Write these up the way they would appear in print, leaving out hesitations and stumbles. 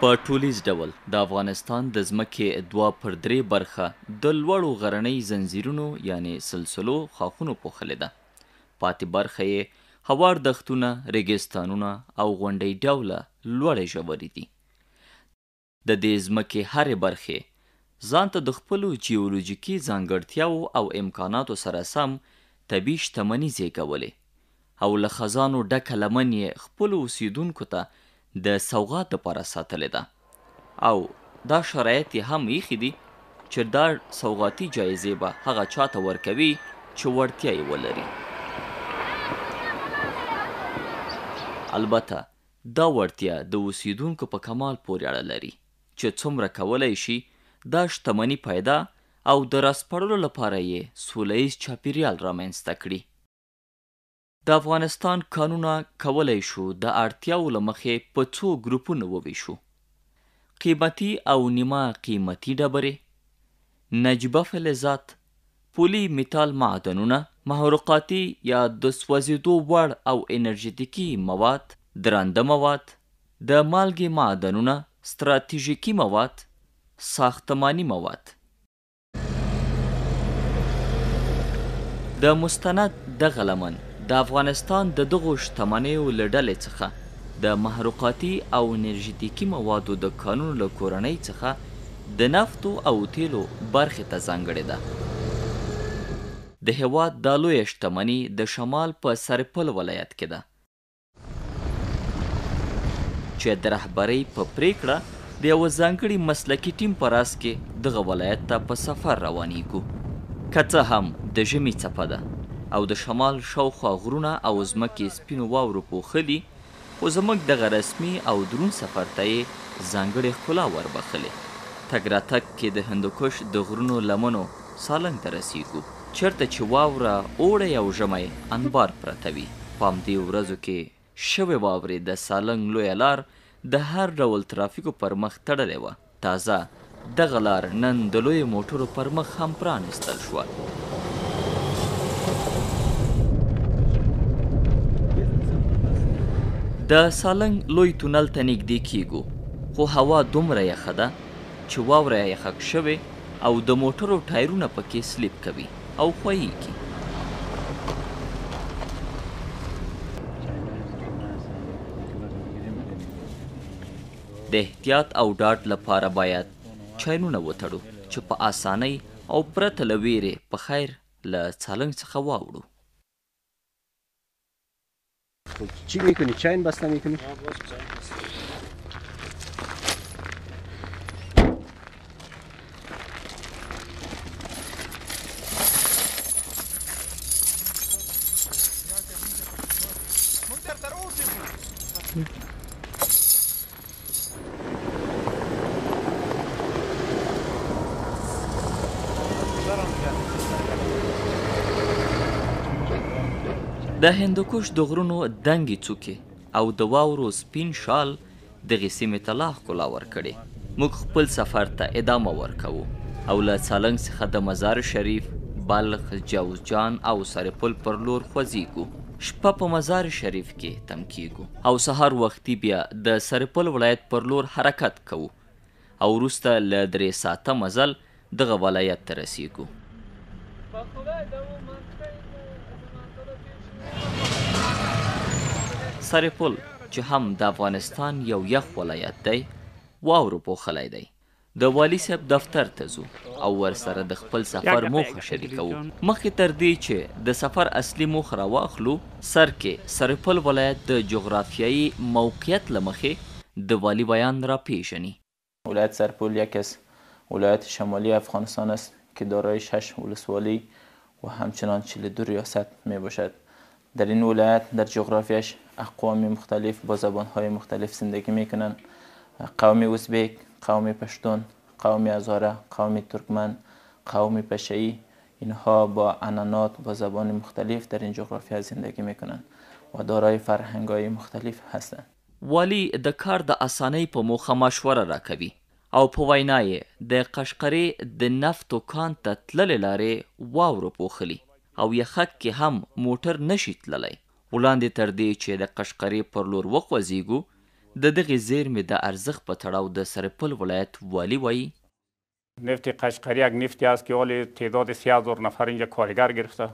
په ټولیز ډول د افغانستان د ځمکې 2/3 برخه د لوړو غرنۍ زنځیرونو یعنی سلسلو خاښونو پوښلې ده. پاتې برخه یې هوار دښتونه، ریګستانونه او غونډۍ ډوله لوړې ژورې دي. د دې ځمکې هرې برخې ځانته د خپلو جیولوژیکي ځانګړتیاوو او امکاناتو سره سم طبیعي شتمني زیږولې او له خزانو ډکه لمن یې خپلو اوسیدونکو ته د سوغات دپاره ساتلې ده او دا شرایط یې هم ایښي دي چې دا سوغاتي جایزې به هغه چاته ورکوي چې وړتیا یې ولري. البته دا وړتیا د اوسیدونکو په کمال پورې اړه لري چې څومره کولی شي دا شتمني پیدا او د راسپړلو لپاره یې سوله ییز چاپیریال رامنځته کړي. د افغانستان کانونه کولی شو د اړتیاو له مخې په څو ګروپونو وویشو: قیمتي او نیمه قیمتي ډبرې، نجیبه فلزات، پولي میتال معدنونه، محروقاتي یا د سوځېدو وړ او انرژیتیکي مواد، درانده مواد، د مالګې معدنونه، ستراتیژیکي مواد، ساختماني مواد. د مستند دغه لمن د افغانستان د دغو شتمنیو له ډلې څخه د محروقاتي او انرژیتیکي موادو د کانونو له کورنۍ څخه د نفتو او تیلو برخې ته ځانګړې ده. د هېواد دا لویه شتمني د شمال په سرپل ولایت کې ده چې د رهبرۍ په پریکړه د یوه ځانګړي مسلکي ټیم په راس کې دغه ولایت ته په سفر روانیږو. که څه هم د ژمي څپه ده او د شمال شاوخوا غرونه او ځمکې سپینو واورو پوښلي، خو زموږ دغه رسمي او درون سفر ته یې ځانګړې ښکلا وربخلې. تګ راتګ کې د هندوکش د غرونو لمنو سالنګ ته رسیږو، چېرته چې واوره، اوړی او ژمی انبار پرته وي. په همدې ورځو کې شوې واورې د سالنګ لویه لار د هر ډول ترافیکو پر مخ تړلې وه. تازه دغه لار نن د لویو موټرو پر مخ هم پرانیستل شوه. د سالنګ لوی تونل ته نږدې کیږو، خو هوا دومره یخه ده چې واوره یخک شوې او د موټرو ټایرونه پکې سلیپ کوي او ښویېږي. د احتیاط او ډاډ لپاره باید چاینونه وتړو چې په اسانۍ او پرته له ویرې په خیر له سالنګ څخه واوړو. چی میکنی؟ چین بسته میکنی؟ د هندوکش د غرونو دنګې څوکې او د واورو سپین شال دغې سیمې ته لا ښکلا ورکړې. موږ خپل سفر ته ادامه ورکوو او له سالنګ څخه د مزار شریف، بلخ، جوزجان او سرپل پر لور خوځېږو. شپه په مزار شریف کې تم کیږو او سهار وختي بیا د سرپل ولایت پر لور حرکت کوو او وروسته له 3 ساعته مزل دغه ولایت ته رسیږو. سرپل چې هم د افغانستان یو یخ ولایت دی، واورو پوښلی دی. د والي صاحب دفتر ته ځو او ورسره د خپل سفر موخه شریکوو. مخکې تر دې چې د سفر اصلي موخه راواخلو، سر کې سرپل ولایت د جغرافیایي موقعیت له مخې د والی بیان را پیژنی. ولایت سرپل یکی از ولایات شمالی افغانستان است که دارای 6 ولسوالی و همچنان 42 ریاست می باشد. در این ولایت در جغرافیاش اقوام مختلف با زبانهای مختلف زندگی می کنند. قوم ازبک، قوم پشتون، قوم هزاره، قوم ترکمن، قوم پشه‌ای، اینها با عنعنات با زبان مختلف در این جغرافیا زندگی می کنند و دارای فرهنگ‌های مختلف هستند. والی د کار د اسانۍ په موخه مشوره راکوي او په وینا یې د قشقرې د نفتو کان ته تللې لارې واورو پوښلي او یخک کې هم موټر نشي تللی. وړاندې تر دې چې د قشقرې پر لور وخوځېږو، د دغې زیرمې د ارزښت په تړاو د سرپل ولایت والی وایي نفت قشقری یک نفتی است که حال تعداد 30,000 نفر اینجا کارگر گرفته.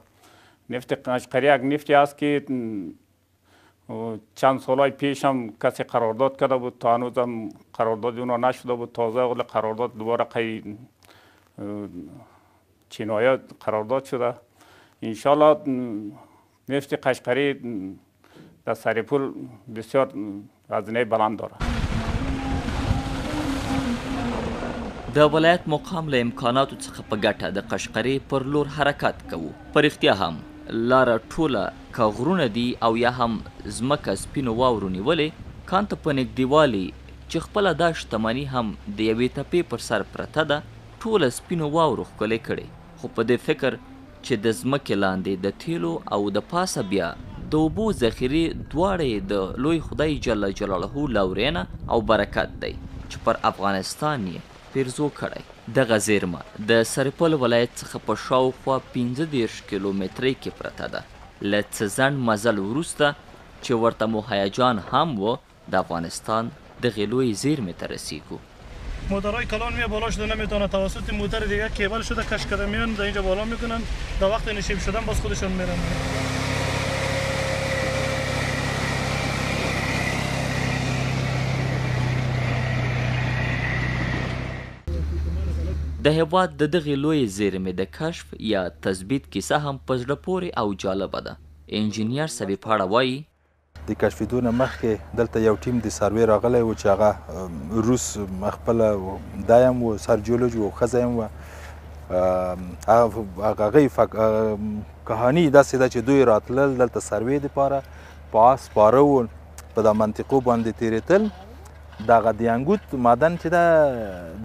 نفت قشقری یک نفتی است که چند سالهای پیش هم کسی قرارداد کرده بود، تا هنوز هم قرارداد اونا نشده بود. تازه اول قرارداد دوباره چینایا قرارداد شده. انشالله نفت قشقری در سرپل بسیار هزینه بلند داره. د ولایت مقام له امکاناتو څخه په ګټه د قشقري پر لور حرکت کوو. په رښتیا هم لاره ټوله که غرونه دي او یا هم ځمکه سپینو واورو نیولې، کان ته په نږدېوالي چې خپله دا شتمني هم د یوې تپې پر سر پرته ده، ټوله سپینو واورو ښکلې کړې. خو په دې فکر چې د ځمکې لاندې د تیلو او د پاسه بیا د اوبو ذخیرې دواړه د لوی خدای جل جلاله لورینه او برکت دی چې پر افغانستان یې پیرزو کړی. دغه زیرمه د سرپل ولایت څخه په شاوخوا 15 کیلومترۍ کې پرته ده. له څه ځنډ مزل وروسته چې ورته مو هیجان هم و، د افغانستان دغې لوی زیرمې ته رسیږو. موترهای کلان میه بالا شده نمیتونه، توسط موتر دیگه کیبل شده کش کرده میان در اینجا بالا میکنن، در وقت نشیب شدن باز خودشون میرن. د هېواد د دغې لوی زیرمې د کشف یا تثبیت کیسه هم په زړه پورې او جالبه ده. انجینیر سبی پاړه وایي د کشفېدو نه مخکې دلته یو ټیم د سروې راغلی و چې هغه روس خپله دا هم و سرجیولوژ و ښځه هم وه. هغې کهاني داسې ده چې دوی راتلل دلته سروې دپاره په آس سپاره و، په دا منطقو باندې تېرېدل. دغه د انګوت معدن چې ده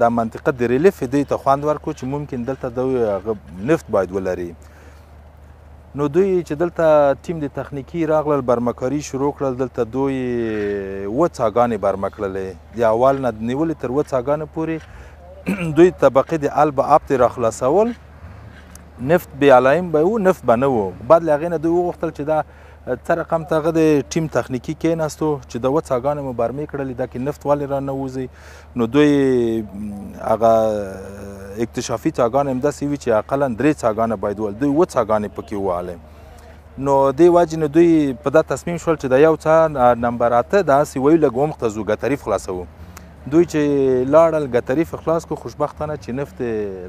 دا منطقه د ریلیف دوی ته خوند ورکړو چې ممکن دلته دوی هغه نفت باید ولري. نو دوی چې دلته ټیم د تخنیکي راغلل، برمکاري شروع کړل. دلته دوی 7 څاګانې برمه کړلې، د اول نه نیولې تر 7 څاګانو پورې. دوی طبقې د الب آب ته راخلاصول، نفت بې علایم به و، نفت به نه و. بعد له هغې نه دوی وغوښتل چې دا څه رقم ته هغه د ټیم تخنیکي کېناستو چې د 7 څاګانې مو برمې کړلې، دا کې نفت ولې را نه وځي. نو دوی هغه اکتشافي څاګانې همداسې وي چې اقلا 3 څاګانې باید ووهل، دوی 7 څاګانې پکې ووهلې. نو دې وجې نه دوی په دا تصمیم شول چې د یو څا نمبر 8 داسې ویو لږ عمق ته ځو، ګتریف خلاصوو. دوی چې لاړل ګتریف خلاص کړو، خوشبختانه چې نفت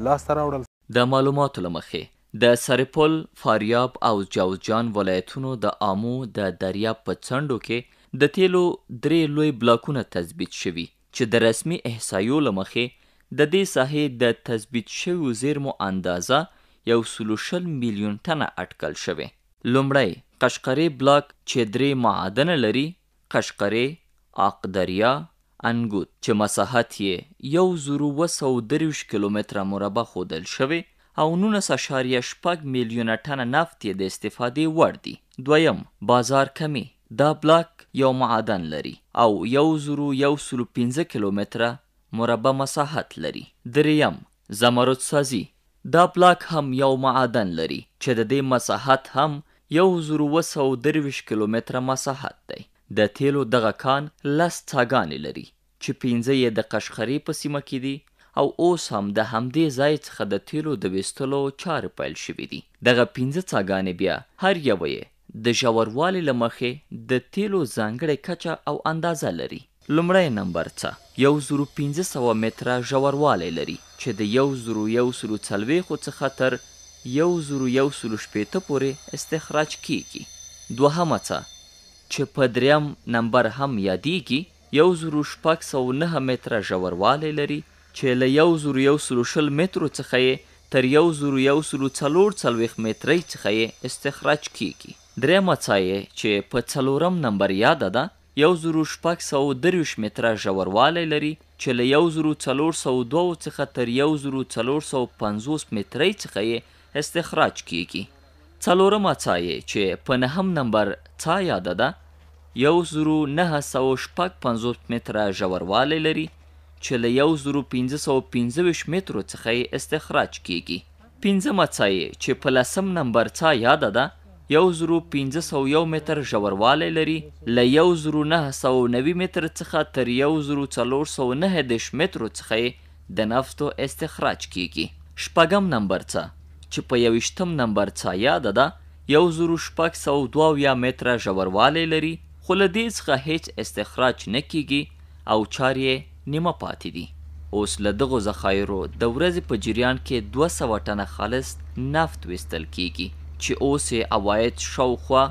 لاسته راوړل. د معلوماتو له مخې د سرپل، فاریاب او جوزجان ولایتونو د آمو د دریاب په څنډو کې د تیلو 3 لوی بلاکونه تثبیت شوي چې د رسمي احصایو له مخې د دې ساحې د تثبیت شویو زیرمو اندازه 120 میلیون ټنه اټکل شوې. لومړی قشقري بلاک چې 3 معادنه لري، قشقري، آقدریا، انګوت، چې مساحت یې 1223 کیلومتره مربع ښودل شوی او 19.6 میلیونه ټنه نفت یې د استفادې وړ دي. دویم بازار کمی، دا بلاک یو معدن لري او 1115 کیلومتره مربع مساحت لري. دریم زمرد سازی، دا بلاک هم یو معدن لري چې د دې مساحت هم 1223 کیلومتره مساحت دی. د تیلو دغه کان 10 څاګانې لري چې 5 یې د قشقري په سیمه کې دي او اوس هم د همدې ځای څخه د تیلو د ویستلو چارې پیل شوي دي. دغه 5 څاګانې بیا هر یوه یې د ژوروالي له مخې د تیلو ځانګړې کچه او اندازه لري. لومړی نمبر څه 1500 متره ژوروالی لري چې د 1140 څخه تر 1180 پورې استخراج کیږي. دوهمه څه چې په 3م نمبر هم یادیږي 1609 متره ژوروالی لري چې له 1120 مترو څخه یې تر 1140 مترۍ څخه یې استخراج کیږي. درېیمه څه یې چې په 4م نمبر یاده ده 1623 متره ژوروالی لري چې له 1402 څخه تر 1450 مترۍ څخه یې استخراج کیږي. څلورمه څه یې چې په 9م نمبر څه یاده ده 1955 متره ژوروالی لري چې له 1525 مترو څخه یې استخراج کیږي. 5مه څه یې چې په 10م نمبر څه یاده ده 1501 متر ژوروالی لري. له 1990 متر څخه تر 1409 مترو څخه یې د نفتو استخراج کیږي. شپږم نمبر څه چې په 21 نمبر څه یاده ده 1602 متره ژوروالی لري، خو له دې څخه هیڅ استخراج نه کیږي او چارې یې نیمه پاتې دي. اوس له دغو ذخایرو د ورځې په جریان کې 200 ټنه خالص نفت ویستل کیږي چې اوس یې عواید شاوخوا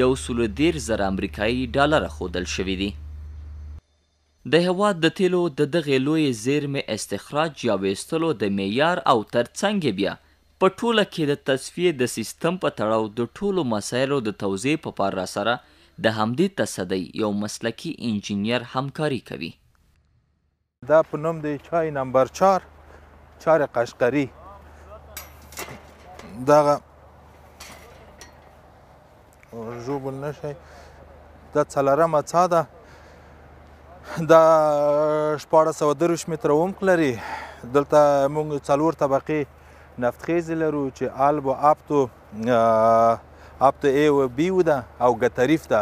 110,000 امریکایي ډالره ښودل شوي دي. د هېواد د تیلو د دغې لویې زیرمې استخراج یا ویستلو د معیار او ترڅنګ یې بیا په ټوله کې د تصفیې د سیستم په تړاو د ټولو مسایلو د توضیح په پار راسره د همدې تصدۍ یو مسلکي انجینیر همکاري کوي. دا په نوم د چای نمبر 4 چار قشقري. دغه ژوبل نشي دا څلورمه څا ده. دا 1430 متره عمق لري. دلته موږ 4 طبقې نفتخیزې لرو چې الب و ابتو ای و بی و ده او ګتریف ده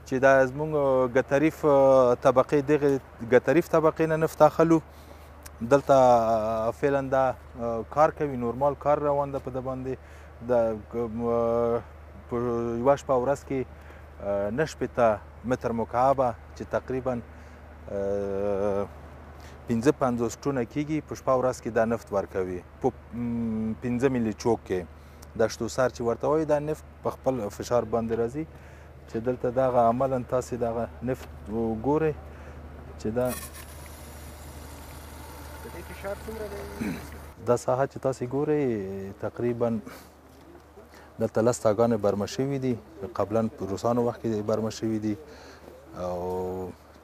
چې دا زموږ ګتریف طبقې دغه ګتریف طبقې نه نفت اخلو. دلته فعلا دا کار کوي، نورمال کار روان ده په ده باندې. د په یوه شپه ورځ کې 9 متر مکعبه چې تقریبا 55 ټونه کیږي په شپه ورځ کې دا نفت ورکوي په 15 ملي چوک کې. دا شتوسر چې ورته وایي دا نفت په خپل فشار باندې راځي چې دلته دغه عملا تاسې دغه نفت وګورئ چې دا ساحه چې تاسې ګورئ تقریبا دلته 10 څاګانې برمه شوي دي. قبلا په روسانو وخت کې برمه شوي دي او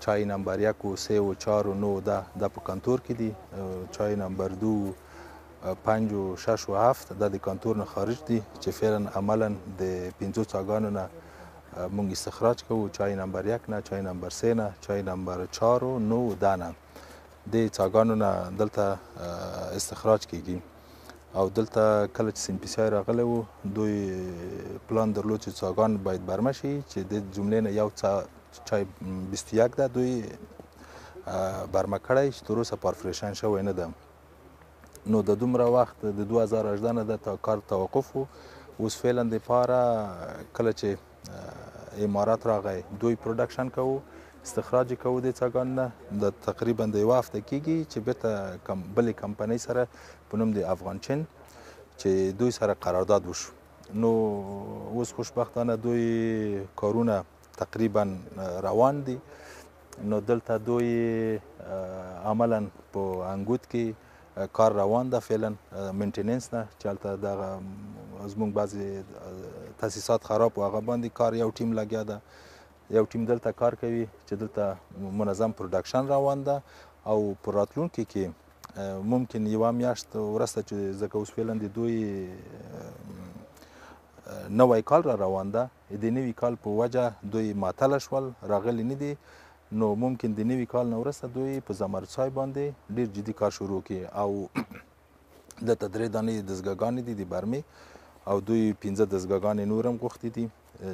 چای نمبر 1 و 3 و 4 و 9 دا په کانتور کې دي. چای نمبر 2 5 و 6 و 7 دا د کانتور نه خارج دي چې فعلا عملا د 5 څاګانو نه مونږ استخراج کوو. چای نمبر 1 نه، چای نمبر 3 نه، چای نمبر 4 و 9 دا نه د څاګانو نه دلته استخراج کیږي. او دلته کله چې سین پی سی آی راغلی و دوی پلان درلود چې څاګان باید برمه شي چې د جملې نه یو چای 21 ده دوی برمه کړی چې تر اوسه پارفریشن شوی نه ده. نو د دومره وخت د 2018 نه د کار توقف و. اوس فعلا دپاره کله چې امارات راغی دوی پروډکشن کوو، استخراج کوو د څاګانو نه. د تقریبا د یوه هفته کیږي چې بیرته بلې کمپنۍ سره په نوم د افغان چین چې دوی سره قرارداد وشو. نو اوس خوشبختانه دوی کارونه تقریبا روان دي. نو دلته دوی عملا په انګوت کې کار روان ده فعلا مینټیننس نه چې هلته دغه زموږ بعضې تاسیسات خراب و هغه باندې کار یو ټیم لګیا ده. یو ټیم دلته کار کوي چې دلته منظم پروډکشن روان ده او په راتلونکي کې ممکن یوه میاشت وروسته چې ځکه اوس فعلا د دوی نوی کال را روان ده د نوي کال په وجه دوی معطله شول راغلي نه دي. نو ممکن د نوي کال نه وروسته دوی په زمرچای باندې ډېر جدي کار شروع کړي او دلته 3 دانې دستګاهګانې دي د برمې او دوی 15 دستګاهګانې نور هم غوښتي دي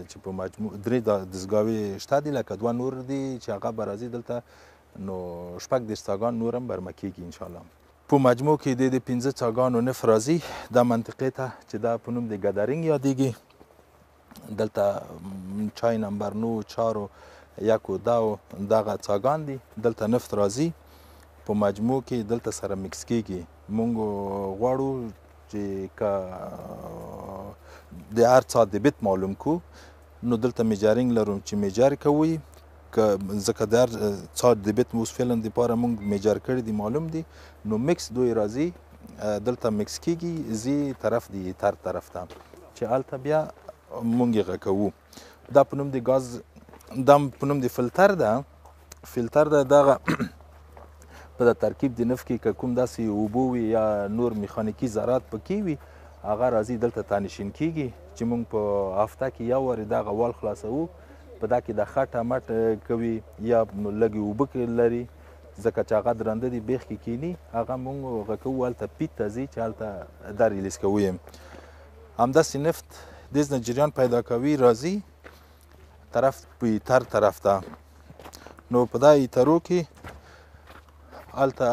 چې په مجموع 3 دستګاهې شته دي لکه 2 نور دي چې هغه به راځي دلته. نو 6 څاګان نور هم برمه کیږي انشاءالله. په مجموع کې د 15 څاګانو نفت راځي دا منطقې ته چې دا په نوم د ګدرینګ یادیږي. دلته چای نمبر 9 4 1 و 2 دغه څاګان دي دلته نفت راځي. په مجموع کې دلته سره مکس کیږي. مونږ غواړو چې که د هر څا د بیت معلوم کو نو دلته میجرینګ لرو چې میجر کوي که ځکه د هر څا د بیت اوس فعلا دپاره مونږ میجر کړي دي معلوم دي. نو مکس دوی راځي دلته مکس کیږي زی طرف دی تر طرف ته چې هلته بیا مونږ یې غږوو. دا په نوم د ګاز دا په نوم د فلټر ده. فلټر ده دغه په د ترکیب د نفت کې که کوم داسې اوبه وي یا نور میخانیکي ذرات پکې وي هغه راځي دلته تانشین کیږي چې مونږ په هفته کې یو وارې دغه وال خلاصوو. په دا کې د خټه مټ کوي یا لږې اوبه لري ځکه چې هغه درنده دي بیخ کې کینی هغه مونږ غږوو هلته پیت ته ځي چې هلته دا ریلیز کوو. همداسې نفت دې نه جریان پیدا کوي راځي طرف په ایتر طرف ته. نو په دا ایترو کې هلته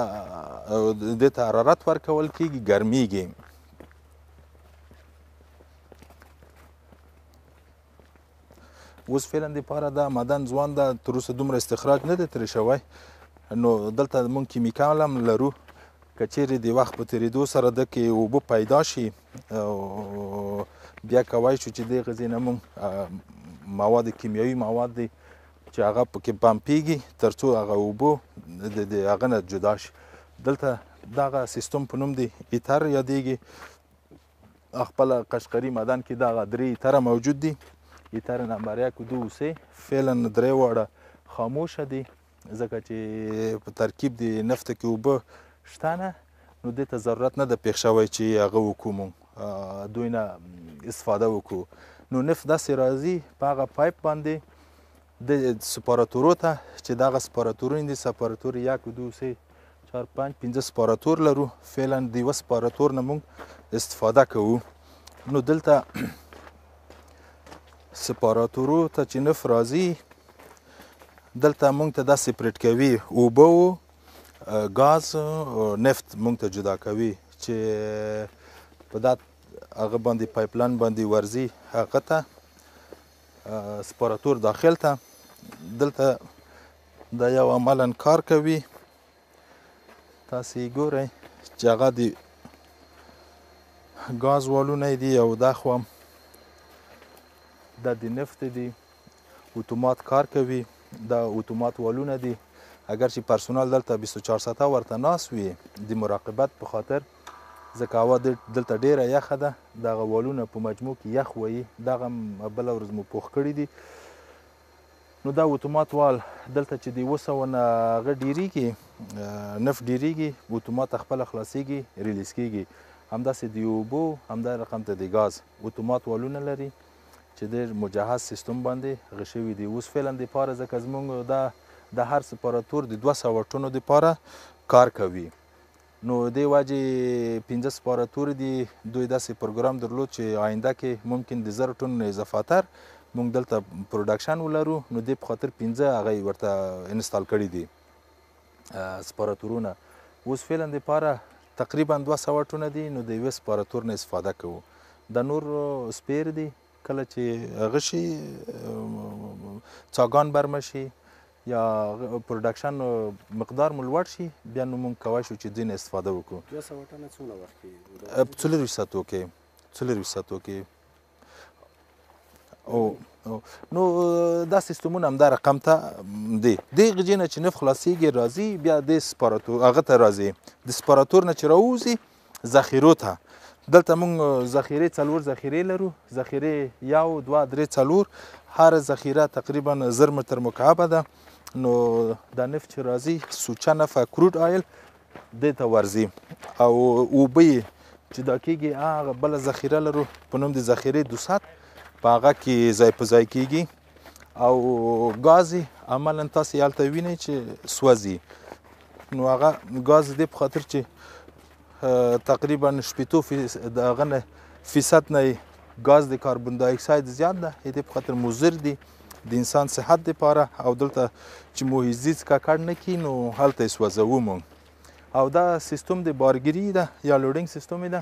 دې ته حرارت ورکول کېږي، ګرمیږي. اوس فعلا دپاره دا معدن ځوان ده، تر اوسه دومره استخراج نه دی ترې شوی. نو دلته موږ کیمیکال هم لرو، که چیرې د وخت په تېرېدو سره ده کې اوبه پیدا شي بیا کولی شو چې دې غذې نه موږ مواد کیمیاوي مواد دي چې هغه پکې پمپېږي تر څو هغه اوبه د هغه نه جدا شي. دلته دغه سیستم په نوم د ایتر یادېږي. خپله قشقري معدن کې دغه 3 ایتره موجود دي. ایتر نمبر 1 و 2 و 3 فعلا 3 واړه خاموشه دي، ځکه چې په ترکیب د نفت کې اوبه شته نه، نو دې ته ضرورت نه ده پېښ شوی چې هغه وکړو موږ دوی نه استفاده وکړو. نو نفت داسې راځي په هغه پایپ باندې د سپاراتورو ته چې دغه سپاراتورونه دي، سپاراتور 1 و 2 و 3 4 5 5 سپاراتور لرو. فعلا د یوه سپاراتور نه موږ استفاده کوو. نو دلته سپاراتورو ته چې نفت راځي دلته موږ ته دا سپریټ کوي، اوبه و ګاز نفت موږ ته جدا کوي چې په دا هغه باندې پایپلاین باندې ورځي هغه ته سپاراتور داخل ته. دلته دا یو عملا کار کوي، تاسې ګورئ چې هغه د ګاز والونه دي او دا خوا دا د نفت دي، اتومات کار کوي. دا اتومات والونه دي، اگر چې پرسونال دلته 24 ساعته ورته ناست وي د مراقبت په خاطر، ځکه هوا دلته ډیره یخه ده. دغه والونه په مجموع کې یخ وایي، دغه بله ورځ مو پوخ کړي دي. نو دا اتومات وال دلته چې د 200 نه هغه ډیریږي، نفت ډیریږي، اتومات خپله خلاصیږي، ریلیز کیږي. همداسې د اوبو همدا رقم ته د ګاز اتومات والونه لري چې ډېر مجهز سیستم باندې هغه شوي دي. اوس فعلا دپاره ځکه زموږ د هر سپاراتور د 200 ټنو دپاره کار کوي. نو دې وجې 15 سپاراتور دي. دوی داسې پروګرام درلود چې آینده کې ممکن د 1000 ټنو نه اضافاتر موږ دلته پروډکشن ولرو. نو دې په خاطر 15 هغه ورته انسټال کړي دي سپاراتورونه. اوس فعلا دپاره تقریبا 200 ټنه دي. نو د یوه سپاراتور نه استفاده کوو. د نور سپیر دي، کله چې هغه شي څاګان برمه شي یا پروډکشن مقدار مو لوړ شي، بیا نو موږ کولی شو چې دې نه استفاده وکړو. 200 ټنه څومره وخت کې؟ 24 ساعتو کې. 24 ساعتو کې. نو دا سیستمونه همدا رقم ته دی. دغه ځای نه چې نفت خلاصېږي راځي، بیا د سپاراتور هغه ته راځي. د سپاراتور نه چې راوځي ذخیرو ته، دلته موږ ذخیرې 4 ذخیرې لرو. ذخیرې 1 2 3 4، هر ذخیره تقریبا 1000 متر مکعبه ده. نو دا نفت چې راځي سوچه نفت کروډ آیل دې ته ورځي، او اوبه یې چې دا کېږي هغه بله ذخیره لرو په نوم د ذخیرې 200، په هغه کې ځای په ځای کېږي. او ګاز یې عملا تاسې هلته وینئ چې سوځي. نو هغه ګاز دې په خاطر چې تقریبا 80% نه ګاز د کاربن دای اکساید زیات ده، دې په خاطر مضر دي د انسان صحت دپاره. او دلته چې محیط زیست ککړ نه کړي نو هلته یې سوځوو موږ. او دا سیستم د بارګیري ده یا لوډینګ سیستم ده.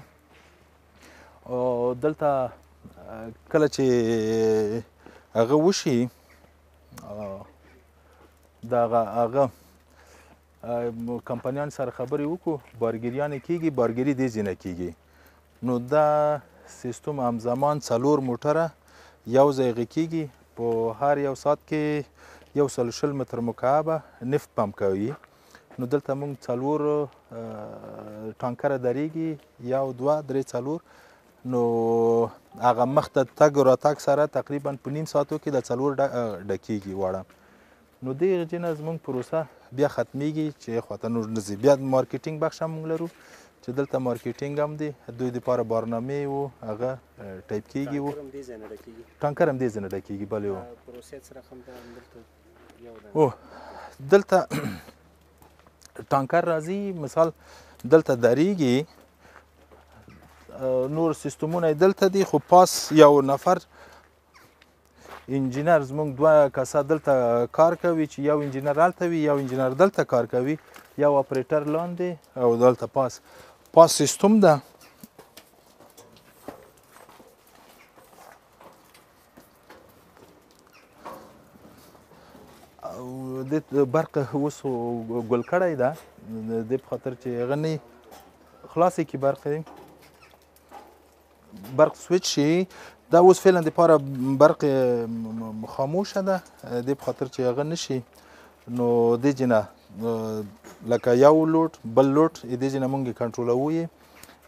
دلته کله چې هغه وشي هغه کمپنیان سره خبرې وکړو، بارګیریان کېږي، بارګیري دې ځای نه کېږي. نو دا سیستم همزمان 4 موټره یو ځای کېږي، په هر یو ساعت کې 120 متر مکعبه نفت پمپ کوي. نو دلته موږ 4 ټانکره درېږي، 1 2 3 4. نو هغه مخته تګ و راتګ سره تقریبا په نیم ساعتو کې د 4 ډکېږي واړه. نو دغه ځای نه زموږ پروسه بیا ختمیږي چې خواته نور نه ځي. بیا مارکیټینګ بخش هم موږ لرو چې دلته مارکیټینګ هم دی، دوی دپاره بارنامې و هغه ټایپ کېږي. و ټانکر هم دې ځای نه ډکېږي. بلې و دلته ټانکر راځي، مثال دلته درېږي نور سیستمونه دلته دي خو پاس یو نفر انجینر زموږ 2 کسه دلته کار کوي چې یو انجینر هلته وي یو انجینر دلته کار کوي یو اپریټر لاندې او دلته پاس سیستم ده. او د برق اوس ګل کړی ده د په خاطر چې هغه نه خلاصې کړي برق سویچ شي. دا اوس فعلا دپاره برق خاموشه ده د په خاطر چې هغه نشي نو دې جنه لکه یو لوډ بل لوډ دې جنه مونږ کنټرولوو یې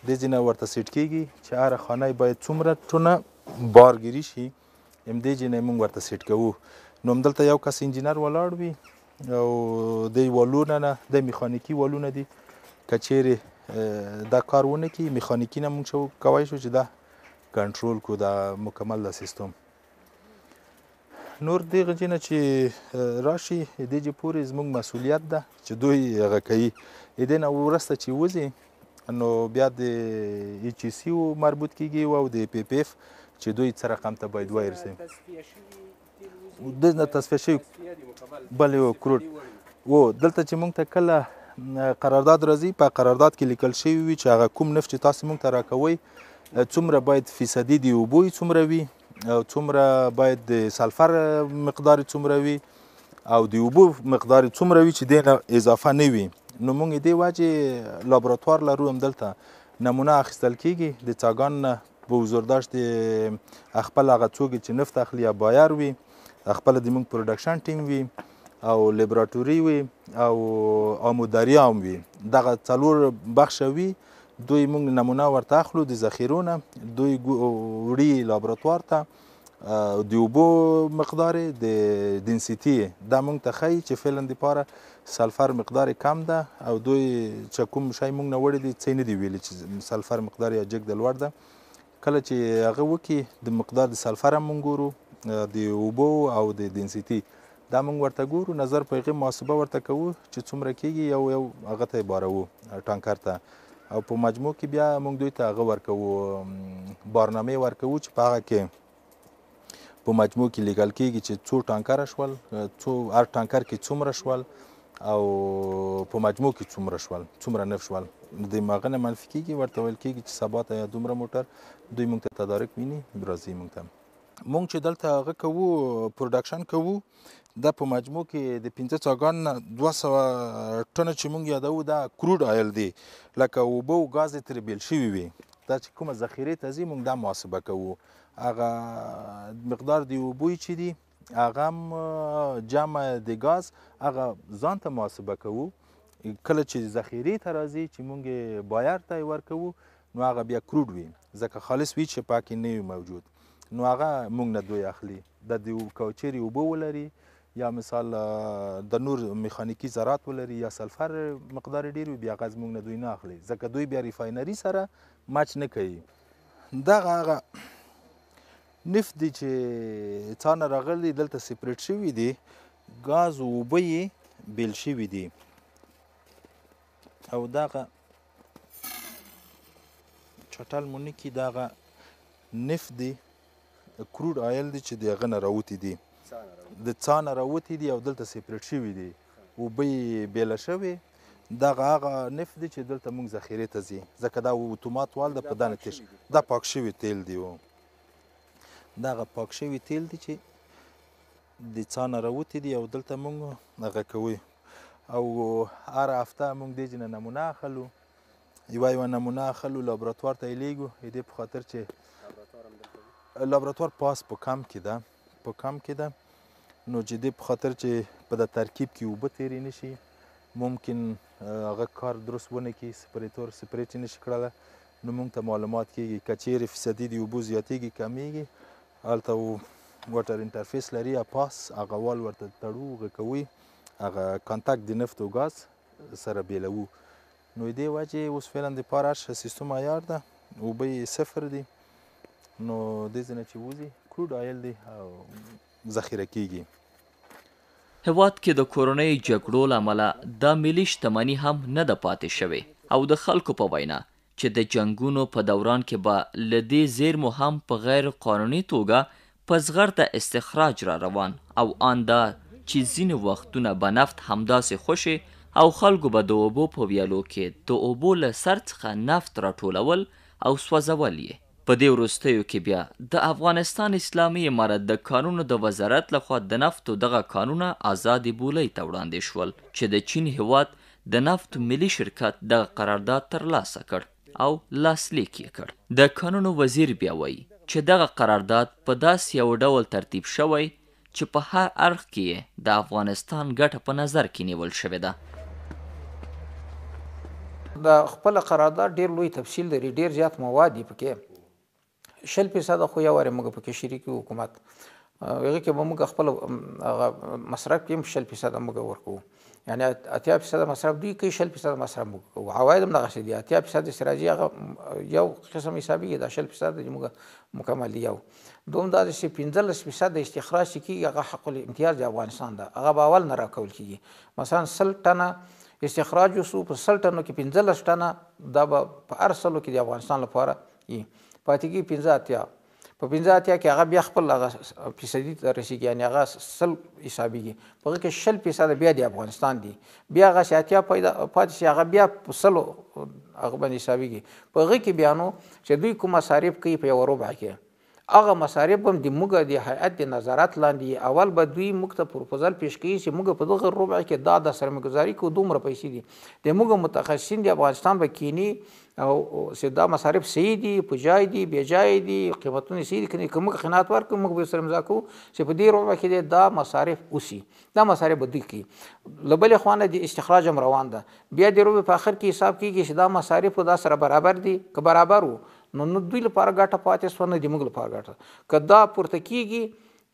دې جنه ورته سیټ کیږي چې هره خانه باید څومره ټونه بارګیري شي همدې جنه مونږ ورته سیټ کوو. نو همدلته یو کس انجینر ولاړ وي او د والونه نه د میخانیکي والونه دي که چیرې دا کار ونه کړي میخانیکي نه مونږ کولی شو چې دا کنټرول کو دا مکمل دا سیستم. نور دغه جنه چې راشي دې چې پورې زموږ مسؤلیت ده چې دوی هغه کوي دې نه وروسته چې وځي نو بیا د ایچ سی مربوط کیږي او د پی پی اف چې دوی څه رقم ته باید وایرسي د نه تصفیه شوي بل یو کروډ و دلته چې مونږ ته کله قرارداد راځي په قرارداد کې لیکل شوي وي چې هغه کوم نفت چې تاسو مونږ ته راکوئ څومره باید فیصدي د اوبو څومره وي او څومره باید د سلفر مقدار څومره وي او د اوبو مقدار څومره وي چې دې نه اضافه نه وي. نو مونږ دې وجې لابراتوار لرو همدلته نمونه اخیستل کیږي د څاګان نه په حضورداشت خپل هغه څوک چې نفت اخلي یا بایر وي خپل د مونږ پروډکشن ټیم وي او لیبراتوري وي او آموداري هم وي دغه 4 بخشه وي دوی مونږ نمونه ورته اخلو د ذخیرو نه دوی وړي لابراتوار ته د اوبو مقدار د ډنسیټي دا مونږ ته ښایي چې فعلا دپاره سلفر مقدار کم ده او دوی چې کوم شی مونږ نه وړی دي څه نه دي ویلي چې سلفر مقدار یا جګ د لوړ ده. کله چې هغه وکړي د مقدار د سلفر هم مونږ ګورو د اوبو او د ډنسیټي دا مونږ ورته ګورو نظر په هغې محاسبه ورته کوو چې څومره کیږي یو هغه ته یې باروو ټانکر ته او په مجموع کې بیا مونږ دوی ته هغه ورکوو بارنامې ورکوو چې په هغه کې په مجموع کې لیکل کیږي چې څو ټانکره شول هر ټانکر کې څومره شول او په مجموع کې څومره شول څومره نفت شول د هغه نه منفي کیږي ورته ویل کیږي چې سبا ته یا دومره موټر دوی مونږ ته تدارک ویني راځي مونږ ته مونږ چې دلته هغه کوو پروډکشن کوو دا په مجموع کې د 15 څاګان نه 200 ټنه چې مونږ یادوو دا کروډ آیل دی لکه اوبه او ګاز یې ترې بیل شوي وي دا چې کومه ذخیرې ته ځي مونږ دا محاسبه کوو هغه مقدار د اوبو چې دي هغه هم جمع د ګاز هغه ځان ته محاسبه کوو کله چې ذخیرې ته راځي چې مونږ بایر ته یې ورکوو نو هغه بیا کروډ وي ځکه خالص وي چې پاکې نه وي موجود نو هغه مونږ نه دوی اخلي د کوچري اوبه ولري یا مثال د نور میخانیکی ذرات ولري یا سلفر مقدار ډیر وي بیا غاز مونږ نه دوی نه اخلي ځکه دوی بیا ریفاینري سره مچ نه کوي. دغه هغه نفت دی چې څانه راغلی دلته سپریټ شوي دي ګاز او اوبه یې بیل شوي دي او دغه چټل مونږ کې دغه نفت دی کروډ آیل دی چې د هغه نه راوتي دي د څا نه راوتي دي او دلته سپریټ شوي دي اوبه یې بیله شوې دغه هغه نفت دی چې دلته مونږ ذخیرې ته ځي ځکه دا اتومات وال ده په دا نه تېر دا پاک شوي تیل دی دغه پاک شوي تیل دی چې د څا نه راوتي دي او دلته مونږ هغه کوو او هر هفته مونږ دې نه نمونه اخلو یوه نمونه اخلو لابراتوار ته یې لیږو دې په خاطر چې لابراتوار پاس په کم کې ده نو چې دې په خاطر چې په د ترکیب کې اوبه تېرې نه شي ممکن هغه کار درست ونه کړي سپریټ یې نه شي کړلی نو موږ ته معلومات کېږي که چیرې فیصدي د اوبو زیاتېږي کمیږي هلته واټر انټرفیس لري یا پاس هغه وال ورته تړو هغه کوي هغه کانتاکټ د نفت او ګاز سره بیلوو نو دې وجې اوس فعلا دپاره هر سیستم عیار ده اوبه یې صفر دي نو دې ځای نه چې وځي کروډ آیل دی او ذخیره کیږي. هیواد کې د کورنۍ جګړو له امله د ملي شتمني هم نه ده پاتې شوې او د خلکو په وینا چې د جنګونو په دوران کې به له دې زیرمو هم په غیر قانوني توګه په زغرده استخراج را روان او آن دا چې ځینې وختونه به نفت همداسې خوشې او خلکو به د اوبو په ویالو کې د اوبو له سر څخه نفت راټولول او سوځول یې. په دې وروستیو کې بیا د افغانستان اسلامي امارت د کانونو د وزارت لخوا د نفتو دغه کانونه آزادې بولۍ ته وړاندې شول چې د چین هیواد د نفت ملي شرکت دغه قرارداد ترلاسه کړ او لاسلیک یې کړ. د کانونو وزیر بیا وایي چې دغه قرارداد په داسې یو ډول ترتیب شوی چې په هر اړخ کې د افغانستان ګټه په نظر کې نیول شوې ده. د خپل قرارداد ډیر لوی تفصیل لري، ډیر زیات مواد دي پکې. 0% خو یو وارې موږ پکې شریک حکومت هغه کې به موږ خپل مصرف کې 0% موږ ورکوو، یعنی 80% مصرف دوی کوي، 0% مصرف موږ کوو. عواید هم دغسې دي، 80% استخراجي هغه یو قسم حسابېږي، دا 0% چې موږ مکمل دي. یو دوم دا چې 15% د استخراج چې کېږي هغه حق الامتیاز د افغانستان ده، هغه به اول نه راکول کېږي. مثلا 100 ټنه استخراج وسو، په 100 ټنو کې 15 ټنه دا به په هر سلو کې د افغانستان لپاره وي، پاتې کېږي 15 په 15 کې هغه بیا خپل هغه فیصدي ته رسېږي، یعنی هغه 100 حسابېږي. په هغه کې 0% بیا د افغانستان دي، بیا هغه چې 80 پیدا پاتې شي هغه بیا په 100 هغه باندې حسابېږي. په هغه کې بیا نو چې دوی کوم مصارف کوي په 1/4 کې هغه مصارف هم د موږ د هیئت د نظارت لاندې اول به دوی موږ ته پروپوزل پیش کوي چې موږ په دغه ربع کې دا د سرمایه‌ګذاري کوو، دومره پیسې دي، د موږ متخصصین د افغانستان به کینی او چې دا مصارف صحیح دي، په جای دي، بې جای دي، قیمتونه صحیح دي، که موږ خدمات ورکړو موږ به سره امضا کوو چې په دې ربع کې دا مصارف اوسي، دا مصارف به دوی کوي. له بلې خوا نه د استخراج هم روان ده، بیا د ربع په آخر کې حساب کېږي چې دا مصارف دا سره برابر دي، که برابر وو نو دوی لپاره ګټه پاتې شوه، نه د موږ لپاره ګټه. که دا پورته کېږي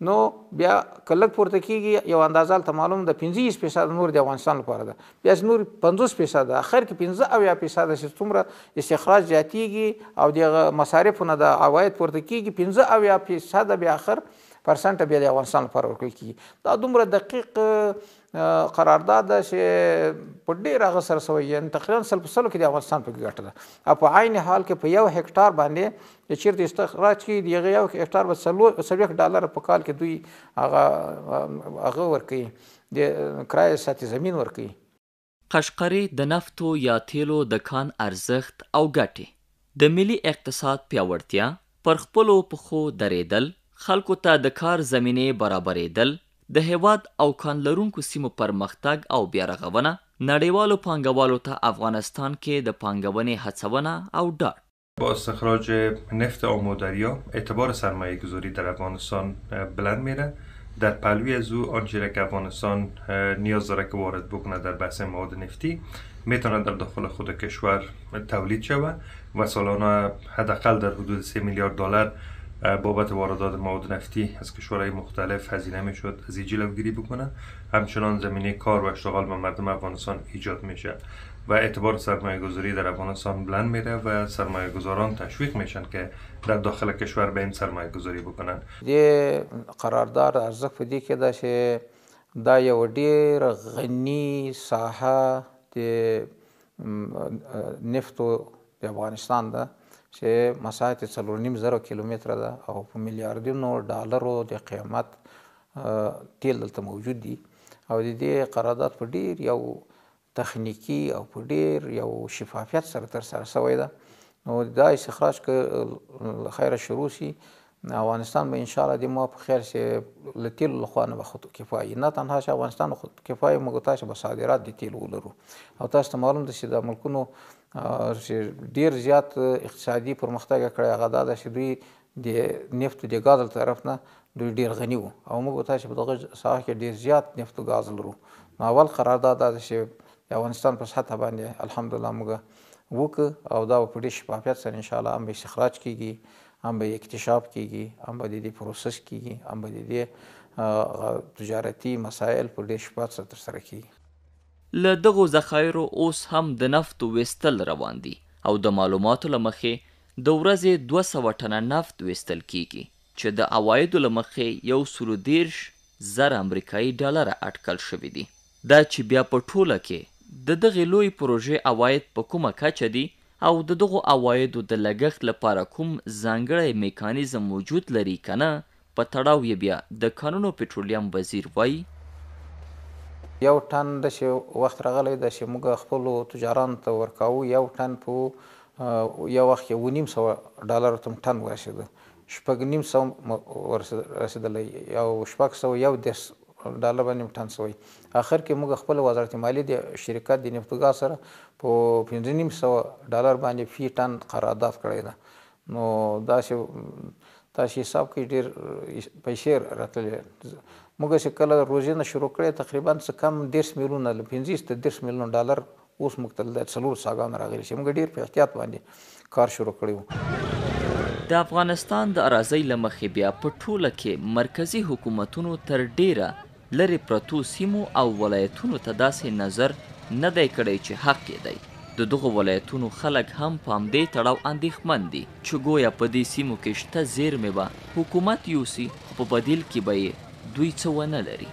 نو بیا که لږ پورته کېږي یو اندازه هلته معلوم ده 25% نور د افغانستان لپاره ده، بیا نور 50% ده، اخر کې 15% چې څومره استخراج زیاتېږي او د مصارفو نه د عواید پورته کېږي 15% بیا اخر پرسنټ بیا د افغانستان لپاره ورکول کېږي. دا دومره دقیق قرارداد ده چې په ډېر هغه سره سوی، یعنې تقریبا 100% کې د افغانستان پکې ګټه ده. او په عین حال کې په 1 هکټار باندې چې چېرته استخراج کېږي د هغه 1 هکټار به $40 په کال کې دوی هغه ورکوي، د کرایه سطح زمین ورکوي. قشقري د نفتو یا تیلو د کان ارزښت او ګټې، د ملي اقتصاد پیاوړتیا، پر خپلو پښو درېدل، خلکو ته د کار زمینې برابرېدل، د هیواد او کان لرونکو سیمو پرمختګ او بیا رغونه، نړیوالو پانګوالو ته افغانستان کې د پانګونې هڅونه او ډاډ. با استخراج نفت آمودریا اعتبار سرمایه گذاری در افغانستان بلند میره. در پهلوی از او آنچه که افغانستان نیاز داره که وارد بکنه در بحث مواد نفتی میتونه در داخل خود کشور تولید شود و سالانه حداقل در حدود $3 میلیارد بابت واردات مواد نفتی از کشورهای مختلف هزینه میشد، از این جلوگیری بکنه. همچنان زمینه کار و اشتغال به مردم افغانستان ایجاد میشه و اعتبار سرمایه گذاری در افغانستان بلند میره و سرمایه گذاران تشویق میشن که در داخل کشور به این سرمایه گذاری بکنن. دې قرارداد ارزښت په دې کې ده چې دا یو ډېر غني ساحه د نفتو د افغانستان ده چې مساحت 4.5 کیلومتره ده او په میلیاردونو ډالرو د قیمت تیل دلته موجود دي. او د دې قرارداد په ډېر یو تخنیکی او په ډېر یو شفافیت سره ترسره شوی ده. نو دا استخراج که خیره شروع شي افغانستان به انشاءالله د ما په خیر چې له تیلو له خوا نه به خود کفایي، نه تنها چې افغانستان خود کفایي موږ تاسو به صادرات د تیلو ولرو. او تاسو ته معلوم ده چې د ملکونو چې ډېر زیات اقتصادي پرمختګ کړی هغه دا ده چې دوی د نفتو د ګاز له طرف نه دوی ډېر غني وو او موږ تاسو په دغه ساحه کې ډېر زیات نفت او ګاز لرو. نو اول قرارداد دا ده چې د افغانستان په سطحه باندې الحمدلله موږ وکړو او دا په ډېر شفافیت سره انشاءالله هم به استخراج کېږي، هم به اکتشاف کېږي، هم به د دې پروسس کېږي، هم به د دې تجارتي مسایل په ډېر شفافیت سره ترسره کېږي. له دغو ذخایرو اوس هم د نفتو ویستل روان دي او د معلوماتو له مخې د ورځې 200 ټنه نفت ویستل کېږي چې د عوایدو له مخې 130,000 امریکایي ډالره اټکل شوي دي. دا چې بیا په ټوله کې د دغې لوی پروژې عواید په کومه کچه دي او د دغو عوایدو د لګښت لپاره کوم ځانګړی میکانیزم موجود لري که نه، په تړاو یې بیا د کانونو پټرولیم وزیر وایي یو ټن داسې وخت راغلی ده چې موږ خپلو تجارانو ته ورکوو، یو ټن په یو وخت کې $900 ته ټن ورسېده، 6,500 ورسېدلی، یو 610 ډالر باندې ټن شوی. اخر کې موږ خپل وزارت مالیې د شرکت د نفت و ګاز سره په $5,500 باندې فی ټن قرارداد کړی ده. نو داسې حساب کې ډېر پیسې راتللی. موږ چې کله روزې نه شروع کړی تقریبا څه کم 10 میلیونه له 15 ته 10 میلیونه ډالر اوس موږ ته د 4 څاګانو راغلي چې موږ ډېر په احتیاط باندې کار شروع کړی و. د افغانستان د اراضۍ له مخې بیا په ټوله کې مرکزي حکومتونو تر ډیره لرې پرتو سیمو او ولایتونو ته داسې نظر نه دی کړی چې حق یې دی. د دغو ولایتونو خلک هم په همدې تړاو اندېښمن دي چې گویا په دې سیمو کې شته زیرمې به حکومت یوسي، په بدیل کې به یې دوی څه ونه لري.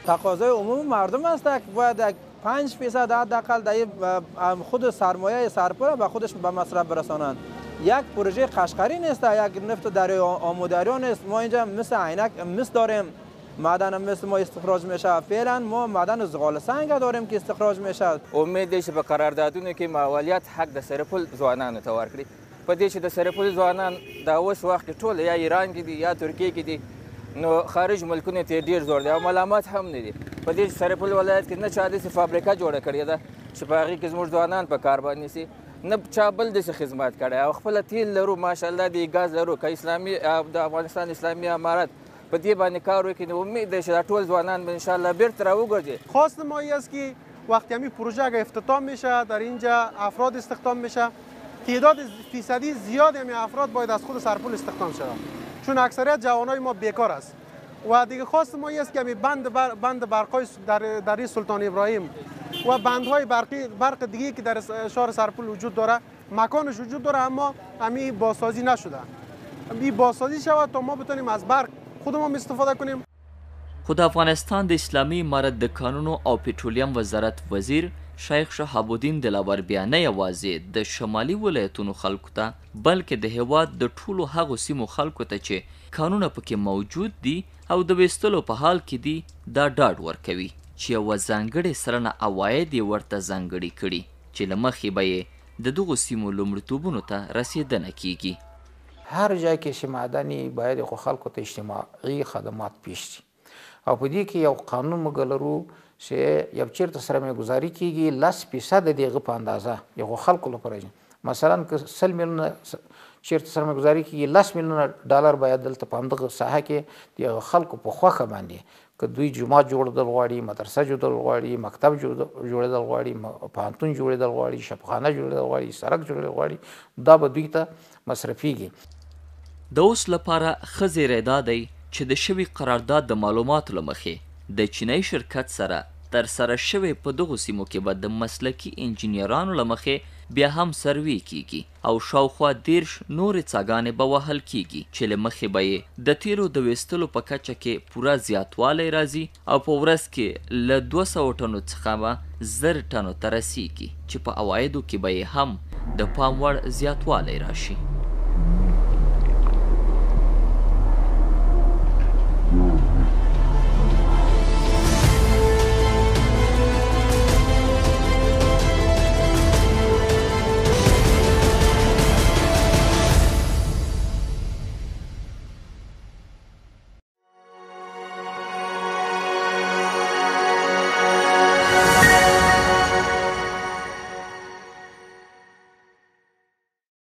تقاضای عموم مردم است که باید 5% حداقل در خود سرمایه سرپل به خودش به مصرف برسانند. یک پروژه قشقری نیست، یک نفت دریای آمودریا نیست. ما اینجا مثل عینک مس داریم، معدن مس ما استخراج میشه. فعلا ما معدن زغال سنگ داریم که استخراج میشه. امید دی چې په قراردادونو کې مالیات حق د سرپل ځوانانو ته ورکړي. په دې چې د سرپل ځوانان د اوس وخت کې ټول یا ایران کې دي یا ترکیه کې دي، نو خارج ملکونو ته ډیر زور دی او ملامت هم نه دي. په دې سرپل ولایت کې نه چا داسې فابریکه جوړه کړې ده چې په هغې کې زموږ ځوانان په کار باندې سي، نه چا بل داسې خدمت کړی او خپله تیل لرو، ماشاءالله د ګاز لرو، که اسلامي د افغانستان اسلامي امارت په دې باندې کار وکړي، نو امید دی چې دا ټول ځوانان به انشاءالله بیرته راوګرځي. خواست ما این است که وقتی همین پروژه اگر افتتاح میشه در اینجا افراد استخدام میشه، تعداد فیصدی زیاد همین افراد باید از خود سرپل استخدام شود، چون اکثریت جوانای ما بیکار است. و دیگه خواست ما این است که بند برقای در سلطان ابراهیم و بندهای برق دیگه که در شهر سرپل وجود داره، مکانش وجود داره اما همین بازسازی نشده. این بازسازی شود تا ما بتونیم از برق خودمون استفاده کنیم. خود افغانستان د اسلامي امارت د کانونو او پټرولیم وزارت وزیر شیخ شهاب الدین دلاور بیا نه یوازې د شمالي ولایتونو خلکو ته بلکې د هیواد د ټولو هغو سیمو خلکو ته چې کانونه پکې موجود دي او د ویستلو په حال کې دي دا ډاډ ورکوي چې یوه ځانګړې سلنه عواید یې ورته ځانګړي کړي چې له مخې به یې د دغو سیمو لومړیتوبونو ته رسېدنه کیږي. هر جای کې چې معدني باید خو خلکو ته اجتماعي خدمات پیش شي او په دې کې یو قانون موږ لرو چې یو چېرته سرمایه‌ګذاري کیږي 10% د هغه په اندازه یو خلکو لپاره، مثلا که 100 میلیونه چېرته سرمایه‌ګذاري کیږي 10 میلیونه ډالر باید دلته په همدغه ساحه کې د خلکو په خوښه باندې که دوی جومات جوړېدل غواړي، مدرسه جوړېدل غواړي، مکتب جوړېدل غواړي، پوهنتون جوړېدل غواړي، شفاخانه جوړېدل غواړي، سړک جوړېدل غواړي، دا به دوی ته مصرفیږي. د اوس لپاره ښه زیری دا دی چې د شوي قرارداد د معلوماتو له مخې د چینایي شرکت سره ترسره شوی په دغو سیمو کې به د مسلکي انجینرانو له مخې بیا هم سروې کیږي او شاوخوا 10 نورې څاګانې به وهل کیږي چې له مخې به یې د تیلو د ویستلو په کچه کې پوره زیاتوالی راځي او په ورځ کې له 200 ټنو څخه به 1000 ټنو ته رسیږي چې په عوایدو کې به یې هم د پام وړ زیاتوالی راشي.